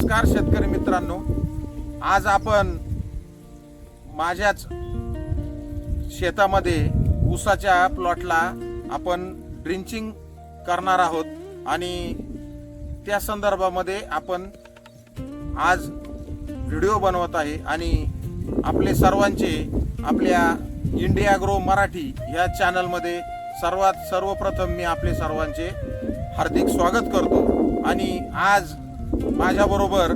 नमस्कार शेतकरी मित्रांनो, आज आपण माझ्याच शेतामध्ये ऊसाच्या प्लॉटला आपण ड्रिंचिंग करणार आहोत आणि त्या संदर्भामध्ये आपण आज व्हिडिओ बनवत आहे आणि आपले सर्वांचे आपल्या इंडिया ॲग्रो मराठी या चॅनलमध्ये सर्वप्रथम मी आपले सर्वांचे हार्दिक स्वागत करतो। आणि आज माझ्याबरोबर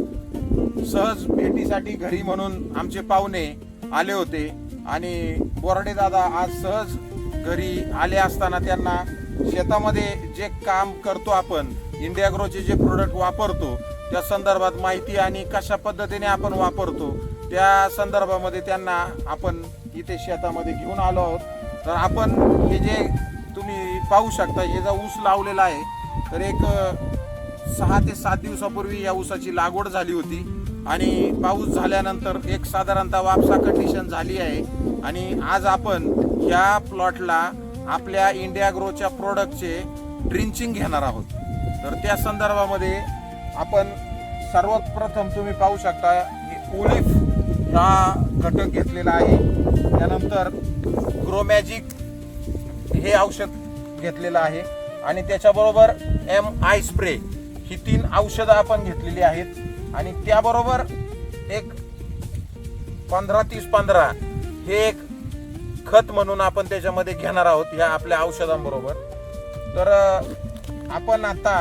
सहज भेटीसाठी घरी म्हणून आमचे पाहुणे आले होते आणि बोराडे दादा आज सहज घरी आले असताना त्यांना शेतामध्ये जे काम करतो आपण इंडिया ॲग्रोचे जे प्रोडक्ट वापरतो त्या संदर्भात माहिती आणि कशा पद्धतीने आपण वापरतो त्या संदर्भामध्ये त्यांना आपण इथे शेतामध्ये घेऊन आलो आहोत। तर आपण हे जे तुम्ही पाहू शकता हे जो ऊस लावलेला आहे तर एक 6 ते 7 दिवसापूर्वी या ऊसाची लागवड झाली होती आणि पाऊस झाल्यानंतर एक साधारणतः वापसा कंडिशन झाली आहे आणि आज आपण या प्लॉटला आपल्या इंडिया ॲग्रोच्या प्रोडक्टचे ड्रिंचिंग घेणार आहोत। तर त्या संदर्भामध्ये आपण सर्वात प्रथम तुम्ही पाहू शकता ओलिफ हा घटक घेतलेला आहे, त्यानंतर ग्रोमॅजिक हे औषध घेतलेलं आहे आणि त्याच्याबरोबर MI स्प्रे ही 3 औषधं आपण घेतलेली आहेत आणि त्याबरोबर एक 15-30-15 हे एक खत म्हणून आपण त्याच्यामध्ये घेणार आहोत या आपल्या औषधांबरोबर। तर आपण आता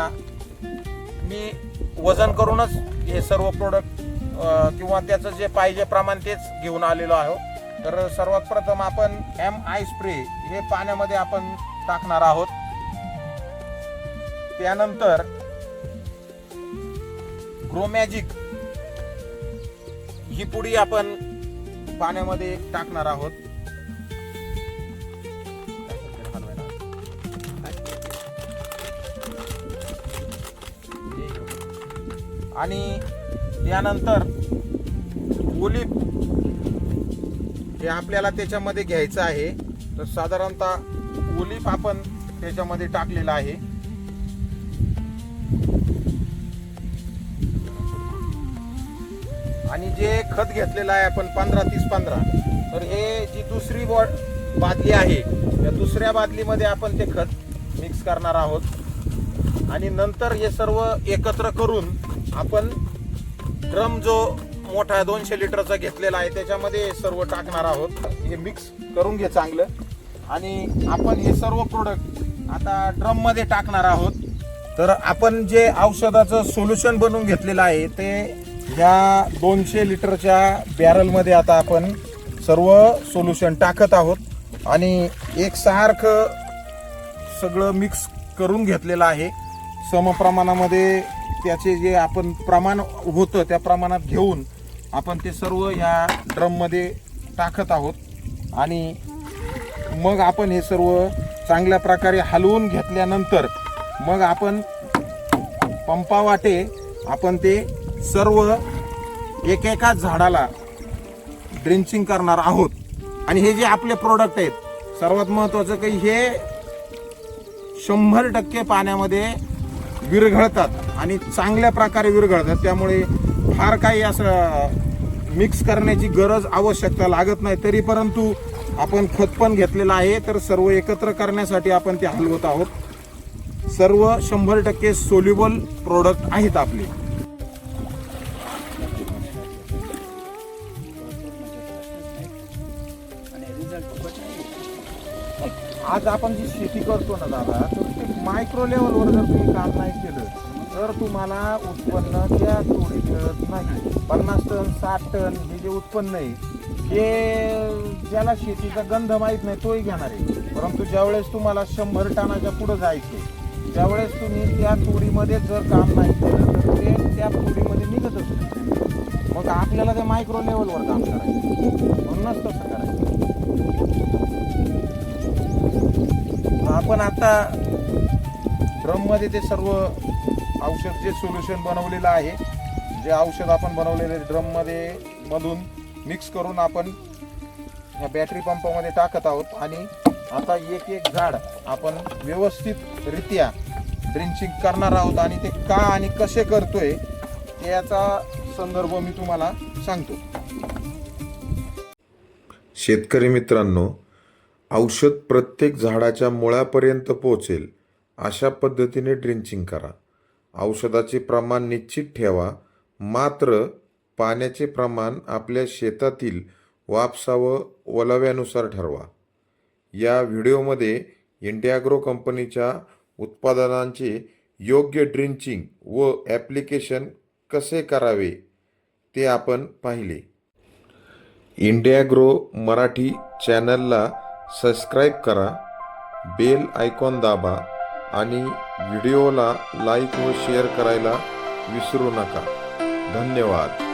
मी वजन करूनच हे सर्व प्रोडक्ट किंवा त्याचं जे पाहिजे प्रमाण तेच घेऊन आलेलो आहोत। तर सर्वात प्रथम आपण MI स्प्रे हे पाण्यामध्ये आपण टाकणार आहोत, त्यानंतर ग्रोमॅजिक ही पुडी आपण पाण्यामध्ये टाकणार आहोत आणि त्यानंतर ओलिफ हे आपल्याला त्याच्यामध्ये घ्यायचं आहे। तर साधारणतः ओलिफ आपण त्याच्यामध्ये टाकलेला आहे आणि जे खत घेतलेलं आहे आपण 15-30-15 तर हे जी दुसरी बादली आहे या दुसऱ्या बादलीमध्ये आपण ते खत मिक्स करणार आहोत आणि नंतर हे सर्व एकत्र करून आपण ड्रम जो मोठा 200 लिटरचा घेतलेला आहे त्याच्यामध्ये सर्व टाकणार आहोत। हे मिक्स करून घे चांगलं आणि आपण हे सर्व प्रोडक्ट आता ड्रम मध्ये टाकणार आहोत। तर आपण जे औषधाचं सोल्युशन बनवून घेतलेलं आहे ते ह्या 200 लिटरच्या बॅरल मध्ये आता आपण सर्व सोल्युशन टाकत आहोत आणि एकसारखं सगळं मिक्स करून घेतलेलं आहे समप्रमाणामध्ये। त्याचे जे आपण प्रमाण होतं त्या प्रमाणात घेऊन आपण ते सर्व या ड्रम मध्ये टाकत आहोत आणि मग आपण हे सर्व चांगल्या प्रकारे हलवून घेतल्यानंतर मग आपण पंपावाटे आपण ते सर्व एकेका झाडाला ड्रिंचिंग करणार आहोत। आणि हे जे आपले प्रोडक्ट आहेत सर्वात महत्त्वाचं काही हे 100% पाण्यामध्ये विरघळतात आणि चांगल्या प्रकारे विरघळतात, त्यामुळे फार काही असं मिक्स करण्याची गरज आवश्यकता लागत नाही। तरी परंतु आपण खत पण घेतलेलं आहे तर सर्व एकत्र करण्यासाठी आपण ते हलवत आहोत। सर्व 100% सोल्युबल प्रोडक्ट आहेत आपले। आज आपण जी शेती करतो ना दादा तर ते मायक्रो लेवलवर जर तुम्ही काम नाही केलं तर तुम्हाला उत्पन्न त्या थोडी मिळत नाही। 50 टन 60 टन हे जे उत्पन्न आहे हे ज्याला शेतीचा गंध माहीत नाही तोही घेणार आहे, परंतु ज्यावेळेस तुम्हाला 100 टनाच्या पुढे जायचे त्यावेळेस तुम्ही त्या तोडीमध्ये जर काम नाही केलं तर ते त्या तोडीमध्ये निघतच नाही। मग आपल्याला ते मायक्रो लेवलवर काम करायचं म्हणूनच तसं करायचं। आपण आता ड्रम मध्ये ते सर्व औषध जे सोल्युशन बनवलेलं आहे जे औषध आपण बनवलेले ड्रम मध्ये मधून मिक्स करून आपण या बॅटरी पंपामध्ये टाकत आहोत आणि आता एक एक झाड आपण व्यवस्थित रित्या ड्रिंचिंग करणार आहोत आणि ते का आणि कसे करतोय याचा संदर्भ मी तुम्हाला सांगतो. शेतकरी मित्रांनो, औषध प्रत्येक झाडाच्या मुळापर्यंत पोहोचेल अशा पद्धतीने ड्रिंचिंग करा. औषधाचे प्रमाण निश्चित ठेवा, मात्र पाण्याचे प्रमाण आपल्या शेतातील वापसा व ओलाव्यानुसार ठरवा. या व्हिडिओमध्ये इंडियाग्रो कंपनीच्या उत्पादनांचे योग्य ड्रिंचिंग व ॲप्लिकेशन कसे करावे ते आपण पाहिले. इंडियाग्रो मराठी चॅनलला सबस्क्राईब करा, बेल आयकॉन दाबा आणि व्हिडिओला लाईक व शेअर करायला विसरू नका. धन्यवाद.